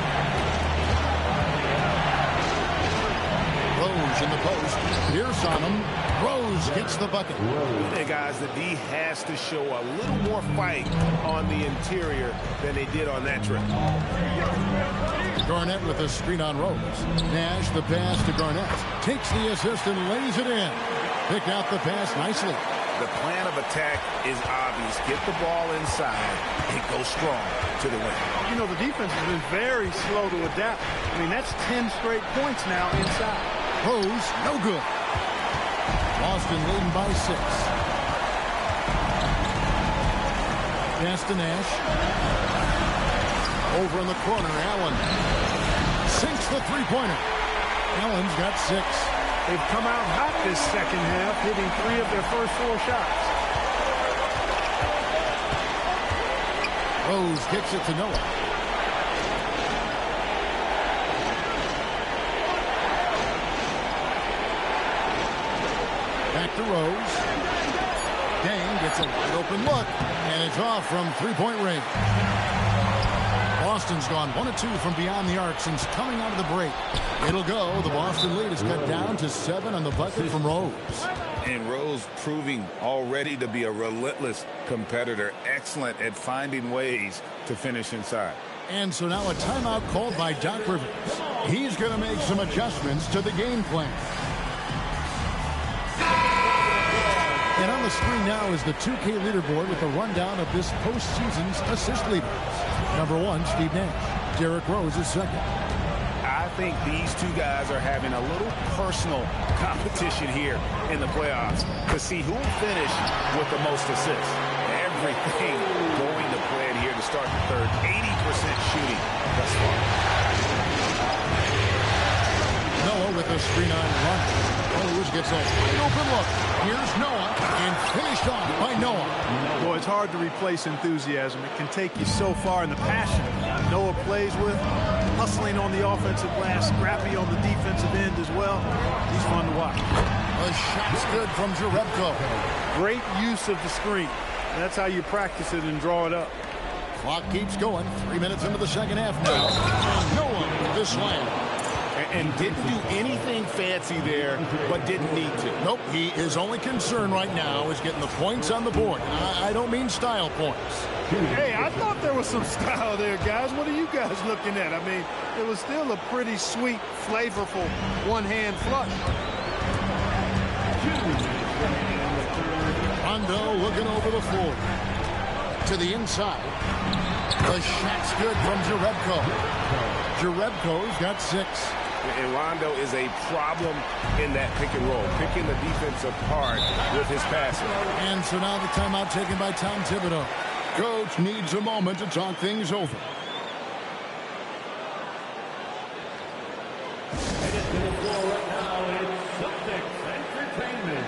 Rose in the post. Pierce on him. Rose gets the bucket. Hey guys, the D has to show a little more fight on the interior than they did on that trip. Garnett with a screen on Rose. Nash the pass to Garnett. Takes the assist and lays it in. Pick out the pass nicely. The plan of attack is obvious. Get the ball inside and go strong to the win. You know, the defense has been very slow to adapt. I mean, that's 10 straight points now inside. Rose, no good. Boston leading by 6. Pass to Nash. Over in the corner, Allen sinks the three-pointer. Allen's got 6. They've come out hot this second half, hitting 3 of their first 4 shots. Rose kicks it to Noah. Back to Rose. Dang gets a wide open look, and it's off from three-point range. Boston's gone 1 of 2 from beyond the arc since coming out of the break. It'll go. The Boston lead is cut down to 7 on the bucket from Rose. And Rose proving already to be a relentless competitor, excellent at finding ways to finish inside. And so now a timeout called by Doc Rivers. He's going to make some adjustments to the game plan. And on the screen now is the 2K leaderboard with a rundown of this postseason's assist leaders. Number 1, Steve Nash. Derrick Rose is second. I think these two guys are having a little personal competition here in the playoffs to see who will finish with the most assists. Everything going to plan here to start the third. 80% shooting thus far. Noah with a screen on run. Rose gets a wide open look. Here's Noah, and finished off by Noah. Boy, it's hard to replace enthusiasm. It can take you so far in the passion Noah plays with. Hustling on the offensive glass, scrappy on the defensive end as well. He's fun to watch. A shot's good from Jerebko. Great use of the screen. That's how you practice it and draw it up. Clock keeps going. 3 minutes into the second half now. And Noah with this slam. And didn't do anything fancy there, but didn't need to. Nope, his only concern right now is getting the points on the board. I don't mean style points. Hey, I thought there was some style there, guys. What are you guys looking at? I mean, it was still a pretty sweet, flavorful one-hand flush. Rondo looking over the floor. To the inside. The shot's good from Jerebko. Jerebko's got 6. And Rondo is a problem in that pick and roll, picking the defense apart with his passing. And so now the timeout taken by Tom Thibodeau. Coach needs a moment to talk things over. Headed to the floor right now is Celtics Entertainment.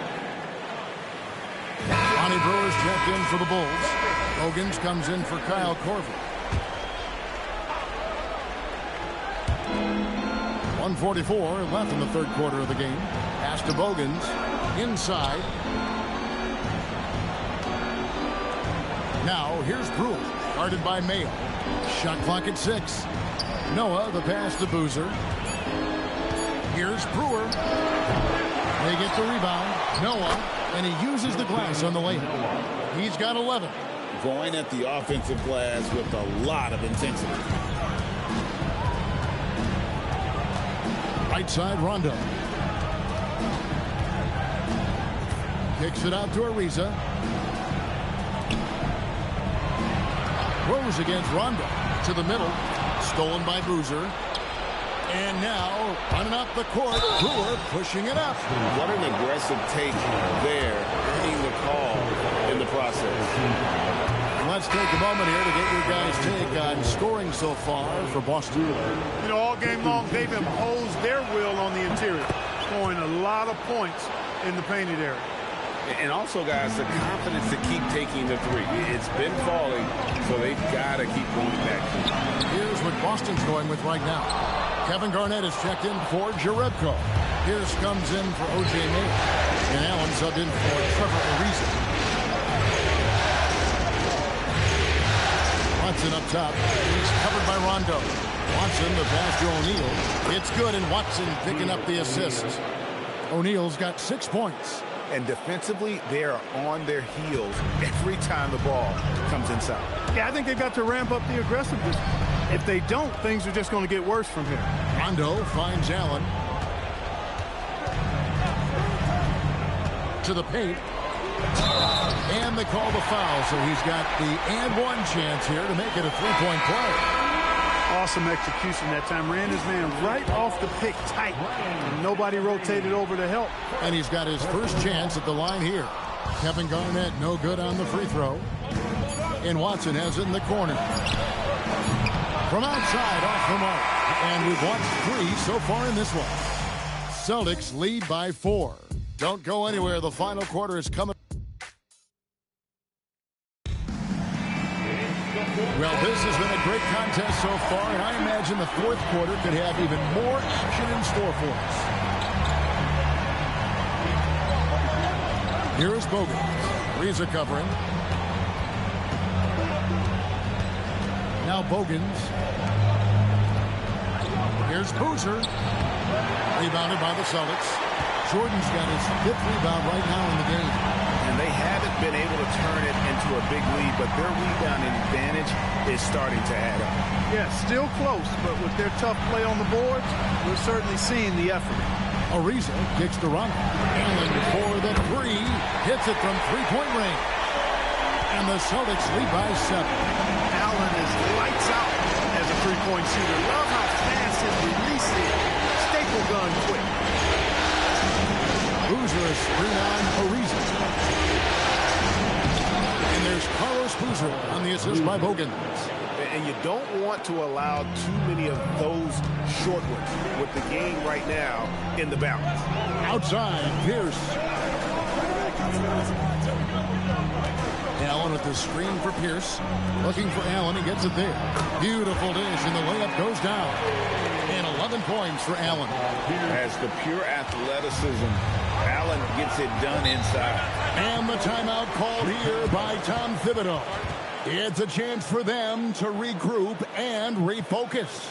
Bonnie Brewer's checked in for the Bulls. Bogans comes in for Kyle Korver. 1:44 left in the third quarter of the game. Pass to Bogans. Inside. Now here's Brewer. Guarded by Mayo. Shot clock at 6. Noah, the pass to Boozer. Here's Brewer. They get the rebound. Noah, and he uses the glass on the layup. He's got 11. Going at the offensive glass with a lot of intensity. Right side, Rondo. Kicks it out to Ariza. Rose against Rondo. To the middle. Stolen by Boozer. And now, running up the court, Brewer pushing it up. What an aggressive take there, earning the call in the process. Let's take a moment here to get your guys' take on scoring so far for Boston. You know, all game long, they've imposed their will on the interior, scoring a lot of points in the painted area. And also, guys, the confidence to keep taking the three. It's been falling, so they've got to keep going back. Here's what Boston's going with right now. Kevin Garnett is checked in for Jerebko. Pierce comes in for O.J. Mayo. And Allen subbed in for Trevor Ariza. Watson up top. He's covered by Rondo. Watson, the pass to O'Neal. It's good, and Watson picking up the assist. O'Neal's got 6 points. And defensively, they are on their heels every time the ball comes inside. Yeah, I think they've got to ramp up the aggressiveness. If they don't, things are just going to get worse from here. Rondo finds Allen. To the paint. And they call the foul, so he's got the and one chance here to make it a three-point play. Awesome execution that time. Ran his man right off the pick tight. And nobody rotated over to help. And he's got his first chance at the line here. Kevin Garnett no good on the free throw. And Watson has it in the corner. From outside, off the mark. And we've watched 3 so far in this one. Celtics lead by 4. Don't go anywhere. The final quarter is coming. Well, this has been a great contest so far, and I imagine the fourth quarter could have even more action in store for us. Here is Bogans. Reza covering. Now Bogans. Here's Boozer. Rebounded by the Celtics. Jordan's got his 5th rebound right now in the game. And they haven't been able to turn it into a big lead, but their rebounding advantage is starting to add up. Yeah, still close, but with their tough play on the boards, we're certainly seeing the effort. Ariza kicks to Rondo. Allen for the 3. Hits it from three-point range. And the Celtics lead by 7. Allen is lights out as a three-point shooter. Love how fast his release is. Staple gun quick. Boozer a screen on Ariza. And there's Carlos Boozer on the assist by Bogans. And you don't want to allow too many of those short ones with the game right now in the balance. Outside, Pierce. Allen with the screen for Pierce. Looking for Allen. He gets it there. Beautiful dish, and the layup goes down. And 11 points for Allen. As the pure athleticism, Allen gets it done inside. And the timeout called here by Tom Thibodeau. It's a chance for them to regroup and refocus.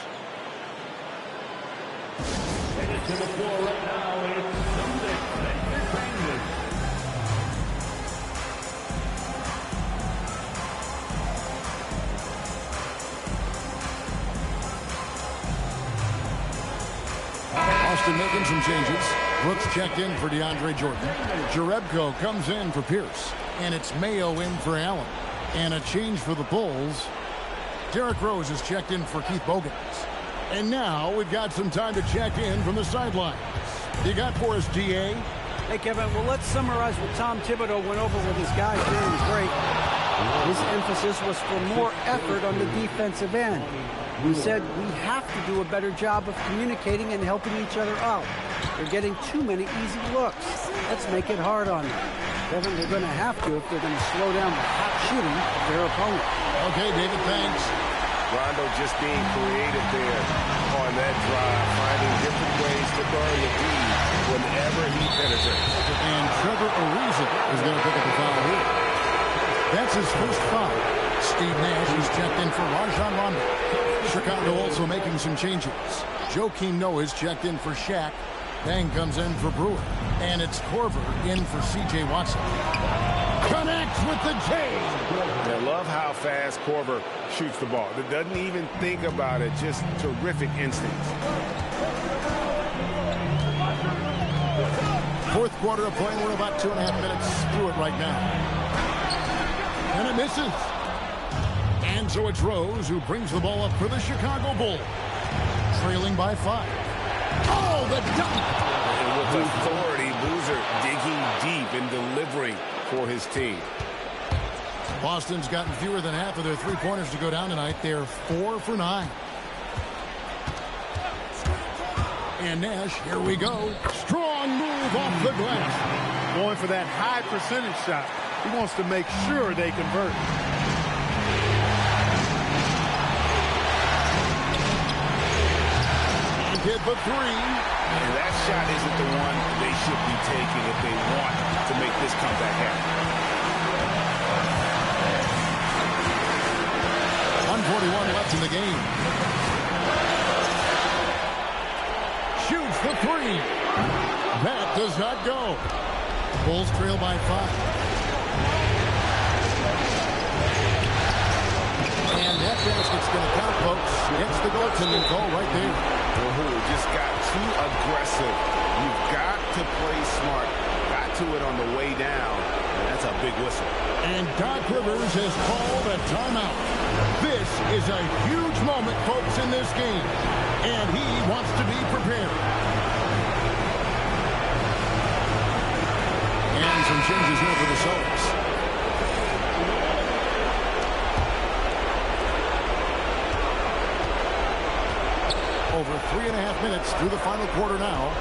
Headed to the floor right now, it's Celtics Entertainment. Austin making some changes. Brooks checked in for DeAndre Jordan. Jerebko comes in for Pierce. And it's Mayo in for Allen. And a change for the Bulls. Derrick Rose is checked in for Keith Bogans. And now we've got some time to check in from the sidelines. You got for us, DA? Hey, Kevin, well, let's summarize what Tom Thibodeau went over with his guys during the break. His emphasis was for more effort on the defensive end. He said we have to do a better job of communicating and helping each other out. They're getting too many easy looks. Let's make it hard on them. Kevin, they're going to have to if they're going to slow down the hot shooting of their opponent. Okay, David, thanks. Rondo just being creative there on that drive, finding different ways to burn the lead whenever he penetrates. And Trevor Ariza is going to pick up the foul here. That's his first foul. Steve Nash is checked in for Rajon Rondo. Chicago also making some changes. Joakim Noah is checked in for Shaq. Bang comes in for Brewer. And it's Korver in for C.J. Watson. Connects with the J. I love how fast Korver shoots the ball. It doesn't even think about it. Just terrific instincts. Fourth quarter of play. We're about 2.5 minutes through it right now. And it misses. And so it's Rose who brings the ball up for the Chicago Bulls. Trailing by 5. Oh, the dunk! And with authority, Boozer digging deep and delivering for his team. Boston's gotten fewer than half of their three-pointers to go down tonight. They're 4 for 9. And Nash, here we go. Strong move off the glass. Going for that high percentage shot. He wants to make sure they convert. Hit for 3. And that shot isn't the one they should be taking if they want to make this comeback happen. 1:41 left in the game. Shoots for 3. That does not go. Bulls trail by 5. And that basket's going to count, folks. Gets the goaltending call right there. Just got too aggressive. You've got to play smart. Got to it on the way down That's a big whistle. And Doc Rivers has called a timeout. This is a huge moment, folks, in this game. And he wants to be prepared. And some changes here for the Celtics. Over 3.5 minutes through the final quarter now.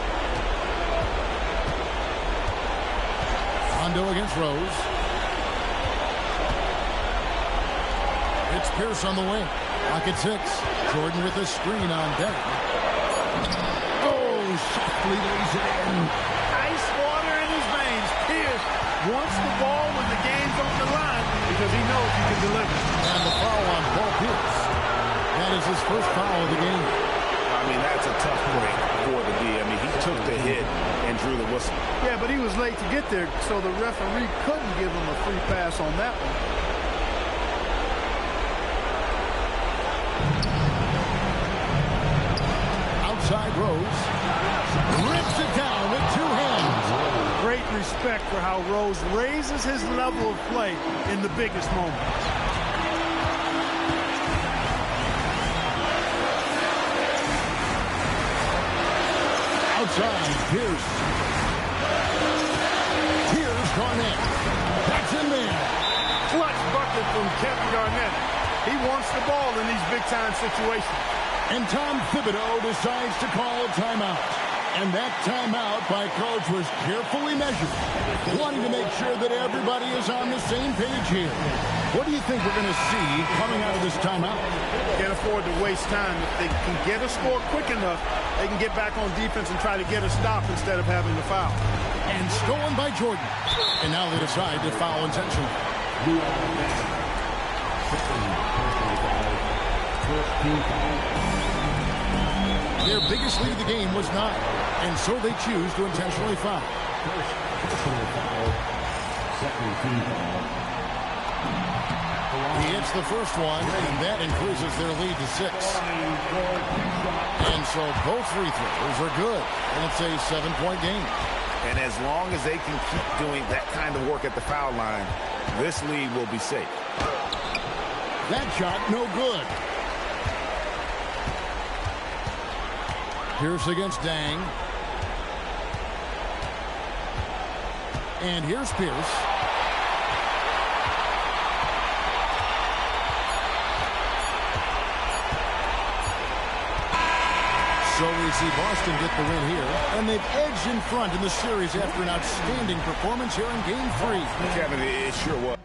Rondo against Rose. It's Pierce on the wing. Lock at 6. Jordan with a screen on deck. Oh, softly lays it in. Ice water in his veins. Pierce wants the ball when the game's on the line because he knows he can deliver. And the foul on Paul Pierce. That is his first foul of the game. I mean, that's a tough break for the D. I mean, he took the hit and drew the whistle. Yeah, but he was late to get there, so the referee couldn't give him a free pass on that one. Outside Rose. Rips it down with 2 hands. Great respect for how Rose raises his level of play in the biggest moments. Outside, Pierce. Here's Garnett. That's in there. Clutch bucket from Kevin Garnett. He wants the ball in these big-time situations. And Tom Thibodeau decides to call a timeout. And that timeout by Coach was carefully measured, wanting to make sure that everybody is on the same page here. What do you think we're going to see coming out of this timeout? Can't afford to waste time. If they can get a score quick enough, they can get back on defense and try to get a stop instead of having to foul. And stolen by Jordan. And now they decide to foul intentionally. Their biggest lead of the game was 9, and so they choose to intentionally foul. He hits the first one, and that increases their lead to 6. And so both free throws are good, and it's a 7-point game. And as long as they can keep doing that kind of work at the foul line, this lead will be safe. That shot, no good. Pierce against Dang. And here's Pierce. So we see Boston get the win here, and they've edged in front in the series after an outstanding performance here in Game 3. Kevin, it sure was.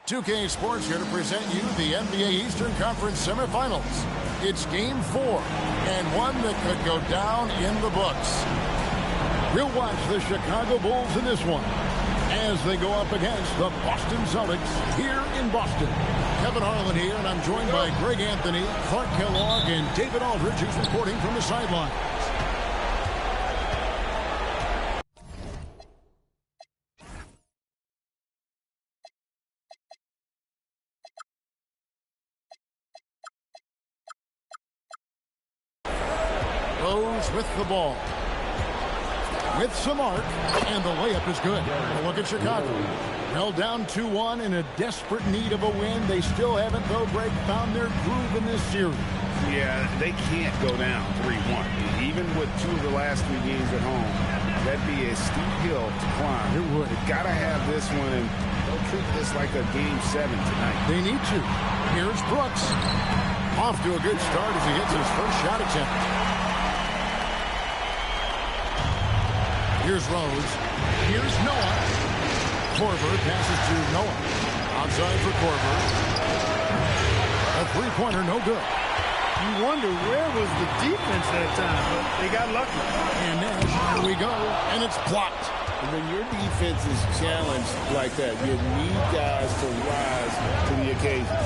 2K Sports here to present you the NBA Eastern Conference semifinals. It's Game 4, and one that could go down in the books. We'll watch the Chicago Bulls in this one as they go up against the Boston Celtics here in Boston. Kevin Harlan here, and I'm joined by Greg Anthony, Clark Kellogg, and David Aldridge, who's reporting from the sidelines. Rose with the ball. With some arc, and the layup is good. A look at Chicago. Held down 2-1 in a desperate need of a win. They still haven't, though, Greg, found their groove in this series. Yeah, they can't go down 3-1. Even with 2 of the last 3 games at home, that'd be a steep hill to climb. It would. They've got to have this one, and they'll treat this like a Game 7 tonight. They need to. Here's Brooks. Off to a good start as he hits his first shot attempt. Here's Rose. Here's Noah. Korver passes to Noah. Outside for Korver. A three-pointer, no good. You wonder where was the defense that time, but they got lucky. And Nash, here we go, and it's blocked. When your defense is challenged like that, you need guys to rise to the occasion.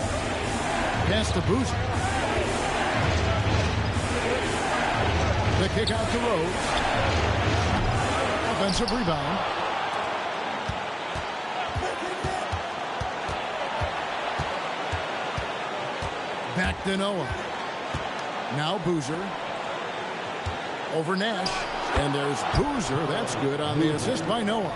Pass to Boozer. The kick out to Rose. Offensive rebound. Back to Noah. Now Boozer. Over Nash. And there's Boozer. That's good on the assist by Noah.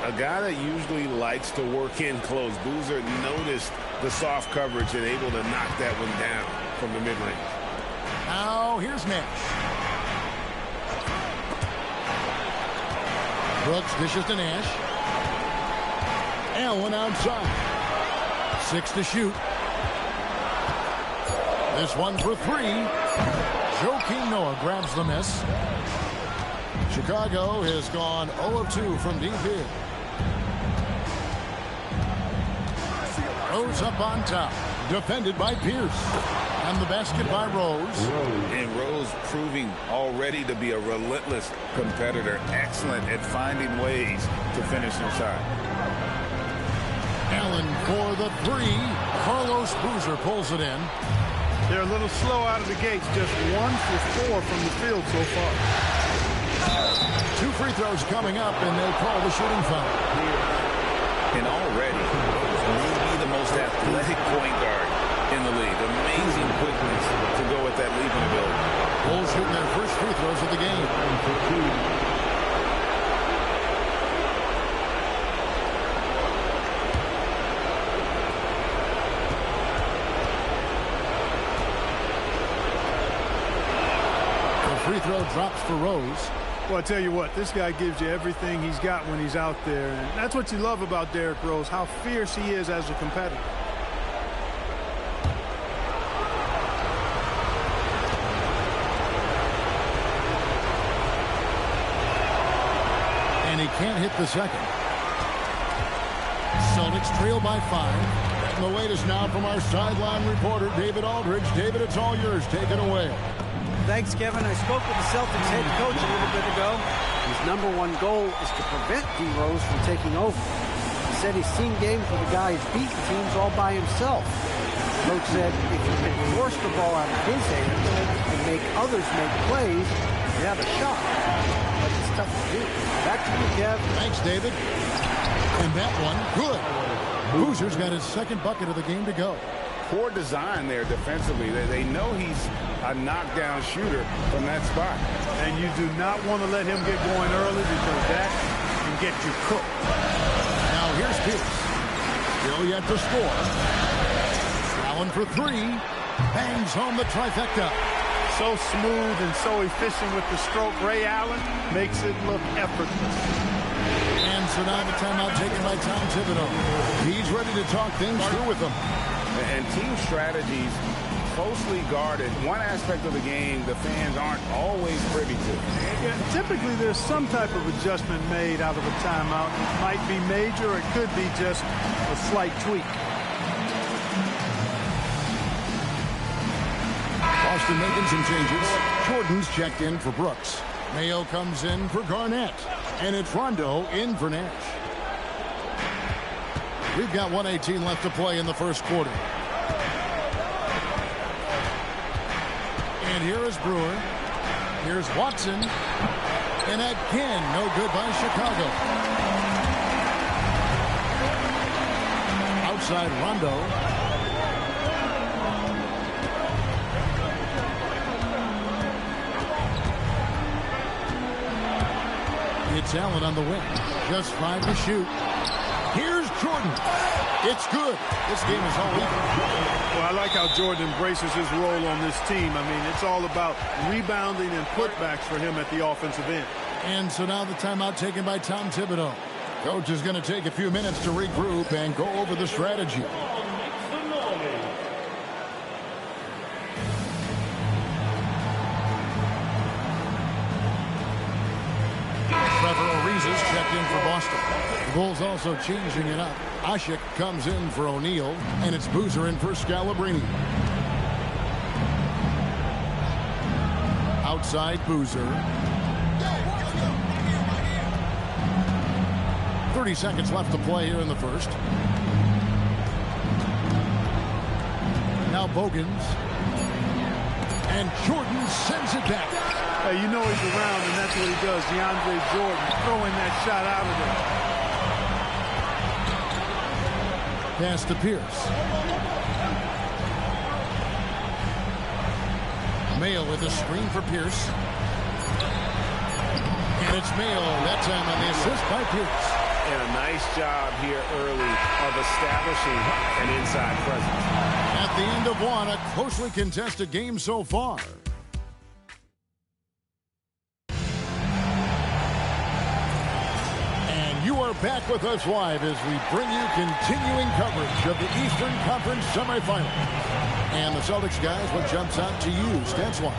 A guy that usually likes to work in close. Boozer noticed the soft coverage and able to knock that one down from the mid-range. Now here's Nash. Brooks dishes to Nash. Allen outside. 6 to shoot. This one for 3. Joakim Noah grabs the miss. Chicago has gone 0 of 2 from deep here. Rose up on top. Defended by Pierce. And the basket by Rose. And Rose proving already to be a relentless competitor. Excellent at finding ways to finish inside. Allen for the 3. Carlos Boozer pulls it in. They're a little slow out of the gates. Just 1 for 4 from the field so far. 2 free throws coming up, and they call the shooting foul. And already, maybe the most athletic point guard in the league. Amazing quickness to go with that leaping ability. Bulls shooting their first free throws of the game. The free throw drops for Rose. Well, I tell you what, this guy gives you everything he's got when he's out there. And that's what you love about Derrick Rose, how fierce he is as a competitor. And he can't hit the second. Celtics trail by 5. And the latest now from our sideline reporter, David Aldridge. David, it's all yours. Take it away. Thanks, Kevin. I spoke with the Celtics head coach a little bit ago. His #1 goal is to prevent D. Rose from taking over. He said he's seen games where the guy has beaten teams all by himself. The coach said if you can force the ball out of his hands and make others make plays, you have a shot. But it's tough to do. Back to you, Kev. Thanks, David. And that one, good. Boozer's got his second bucket of the game to go. Poor design there defensively. They know he's a knockdown shooter from that spot. And you do not want to let him get going early because that can get you cooked. Now here's Pierce. Still yet to score. Allen for 3. Bangs home the trifecta. So smooth and so efficient with the stroke. Ray Allen makes it look effortless. And so now the timeout taken by Tom Thibodeau. He's ready to talk things through with them. And team strategies closely guarded. One aspect of the game the fans aren't always privy to. Yeah, typically there's some type of adjustment made out of a timeout. It might be major, or it could be just a slight tweak. Boston making some changes. Jordan's checked in for Brooks. Mayo comes in for Garnett. And it's Rondo in for Nash. We've got 1:18 left to play in the first quarter. And here is Brewer. Here's Watson. And again, no good by Chicago. Outside Rondo. It's Allen on the wing. Just 5 to shoot. Here's Jordan. It's good. This game is all over. Well, I like how Jordan embraces his role on this team. I mean, it's all about rebounding and putbacks for him at the offensive end. And so now the timeout taken by Tom Thibodeau. Coach is going to take a few minutes to regroup and go over the strategy. Trevor Ariza's checked in for Boston. The Bulls also changing it up. Ashik comes in for O'Neal, and it's Boozer in for Scalabrine. Outside Boozer. 30 seconds left to play here in the first. Now Bogans. And Jordan sends it back. Hey, you know he's around, and that's what he does. DeAndre Jordan throwing that shot out of there. Pass to Pierce. Mayo with a screen for Pierce. And it's Mayo that time on the assist by Pierce. And a nice job here early of establishing an inside presence. At the end of one, a closely contested game so far. You are back with us live as we bring you continuing coverage of the Eastern Conference semifinals. And the Celtics guys, what jumps out to you stats-wise?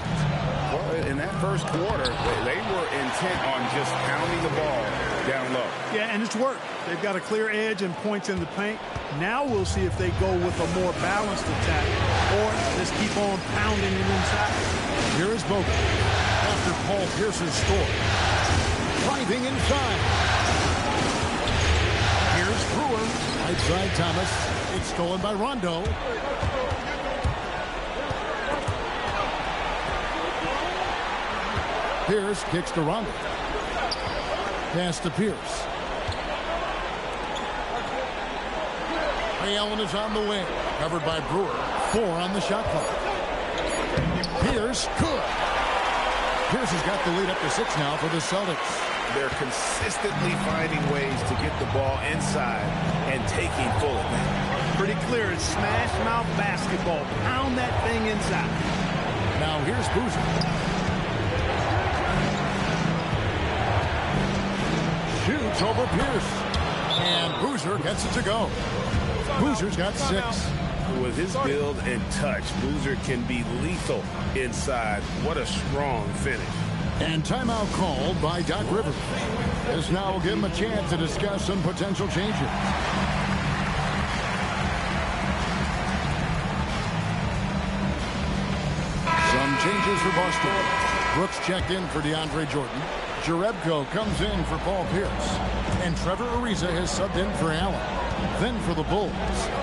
Well, in that first quarter, they were intent on just pounding the ball down low. Yeah, and it's worked. They've got a clear edge and points in the paint. Now we'll see if they go with a more balanced attack or just keep on pounding it inside. Here is Bogut after Paul Pierce's score. Driving inside. Here's Brewer. Right side Thomas. It's stolen by Rondo. Pierce kicks to Rondo. Pass to Pierce. Ray Allen is on the wing. Covered by Brewer. 4 on the shot clock. Pierce good. Pierce has got the lead up to 6 now for the Celtics. They're consistently finding ways to get the ball inside and taking full advantage. Pretty clear. It's smash mouth basketball. Pound that thing inside. Now here's Boozer. Shoots over Pierce. And Boozer gets it to go. Boozer's got 6. With his build and touch, Boozer can be lethal inside. What a strong finish. And timeout called by Doc Rivers. This now will give him a chance to discuss some potential changes. Some changes for Boston. Brooks checked in for DeAndre Jordan. Jerebko comes in for Paul Pierce. And Trevor Ariza has subbed in for Allen. Then for the Bulls,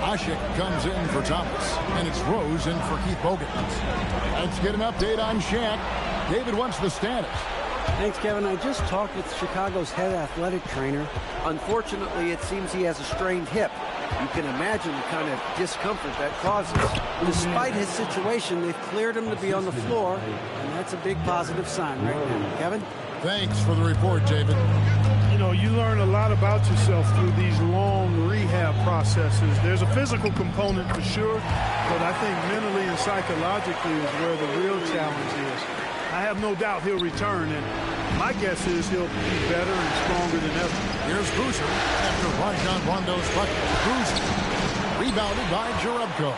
Ashik comes in for Thomas. And it's Rose in for Keith Bogans. Let's get an update on Shaq. David, wants the status? Thanks, Kevin. I just talked with Chicago's head athletic trainer. Unfortunately, it seems he has a strained hip. You can imagine the kind of discomfort that causes. Despite his situation, they've cleared him to be on the floor, and that's a big positive sign right now. Kevin? Thanks for the report, David. You know, you learn a lot about yourself through these long rehab processes. There's a physical component for sure, but I think mentally and psychologically is where the real challenge is. I have no doubt he'll return, and my guess is he'll be better and stronger than ever. Here's Boozer after Rajon Rondo's bucket. Boozer rebounded by Jerebko.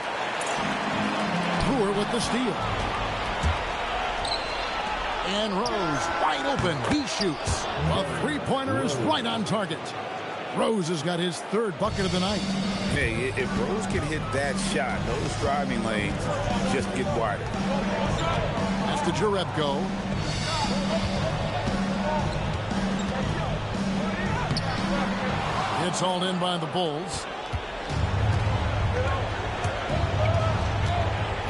Brewer with the steal. And Rose wide open. He shoots. A three-pointer is right on target. Rose has got his third bucket of the night. Hey, if Rose can hit that shot, those driving lanes just get wider. That's the Jerebko. It's hauled in by the Bulls.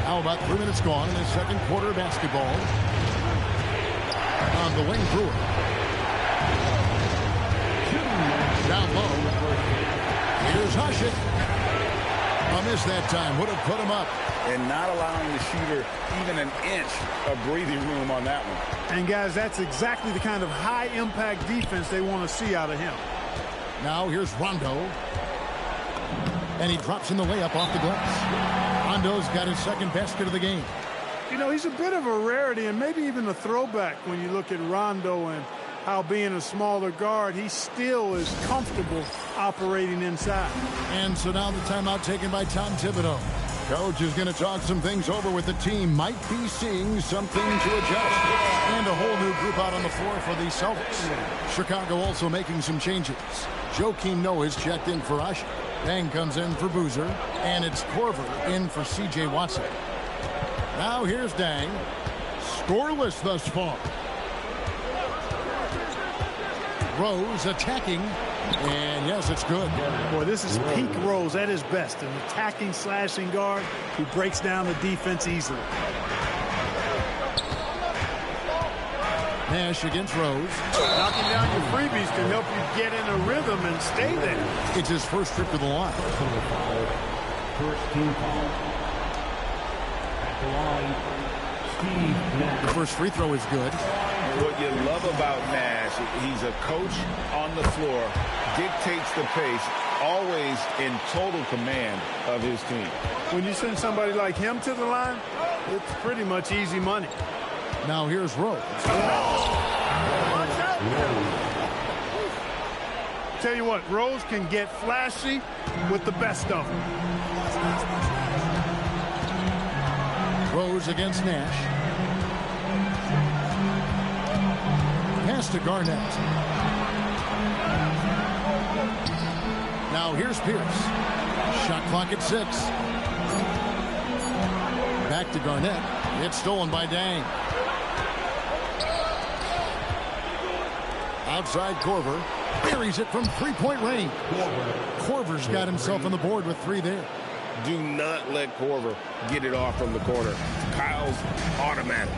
How about 3 minutes gone in his second quarter of basketball? On the wing, Brewer. Down low. Here's Hushit. A miss that time. Would have put him up. And not allowing the shooter even an inch of breathing room on that one. And, guys, that's exactly the kind of high-impact defense they want to see out of him. Now here's Rondo. And he drops in the layup off the glass. Rondo's got his second basket of the game. You know, he's a bit of a rarity and maybe even a throwback when you look at Rondo and how being a smaller guard, he still is comfortable operating inside. And so now the timeout taken by Tom Thibodeau. Coach is going to talk some things over with the team. Might be seeing something to adjust. And a whole new group out on the floor for the Celtics. Chicago also making some changes. Joakim Noah is checked in for Usher. Dang comes in for Boozer. And it's Korver in for C.J. Watson. Now here's Dang. Scoreless thus far. Rose attacking. And yes, it's good. Boy, this is peak Rose at his best. An attacking, slashing guard who breaks down the defense easily. Nash against Rose. Knocking down your freebies can help you get in a rhythm and stay there. It's his first trip to the line. First team foul. At the line, Steve Nash. The first free throw is good. What you love about Nash, he's a coach on the floor, dictates the pace, always in total command of his team. When you send somebody like him to the line, it's pretty much easy money. Now here's Rose. Tell you what, Rose can get flashy with the best of them. Rose against Nash. Pass to Garnett. Now here's Pierce. Shot clock at 6. Back to Garnett. It's stolen by Dang. Outside Korver. Buries it from three-point range. Korver's got himself on the board with 3 there. Do not let Korver get it off from the corner. Kyle's automatic.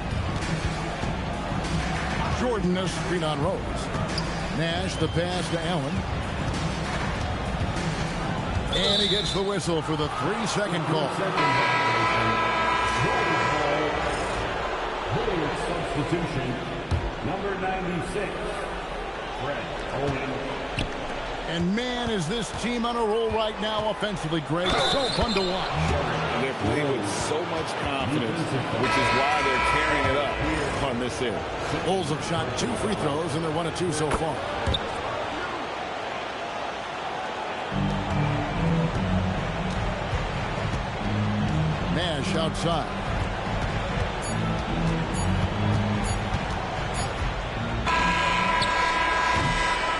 Jordan a screen on Rose. Nash the pass to Allen. And he gets the whistle for the 3-second call. Substitution, number 96, Fred Owen. And man, is this team on a roll right now offensively, Greg. So fun to watch. They're playing with so much confidence, which is why they're carrying it up on this end. Bulls have shot 2 free throws, and they're 1 of 2 so far. Nash outside.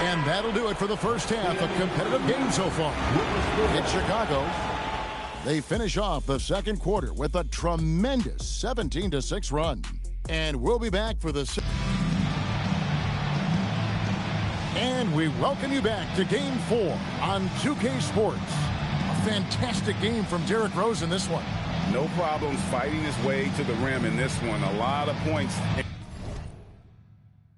And that'll do it for the first half. A competitive game so far. In Chicago, they finish off the second quarter with a tremendous 17-6 run. And we'll be back for the... And we welcome you back to Game 4 on 2K Sports. A fantastic game from Derrick Rose in this one. No problems fighting his way to the rim in this one. A lot of points.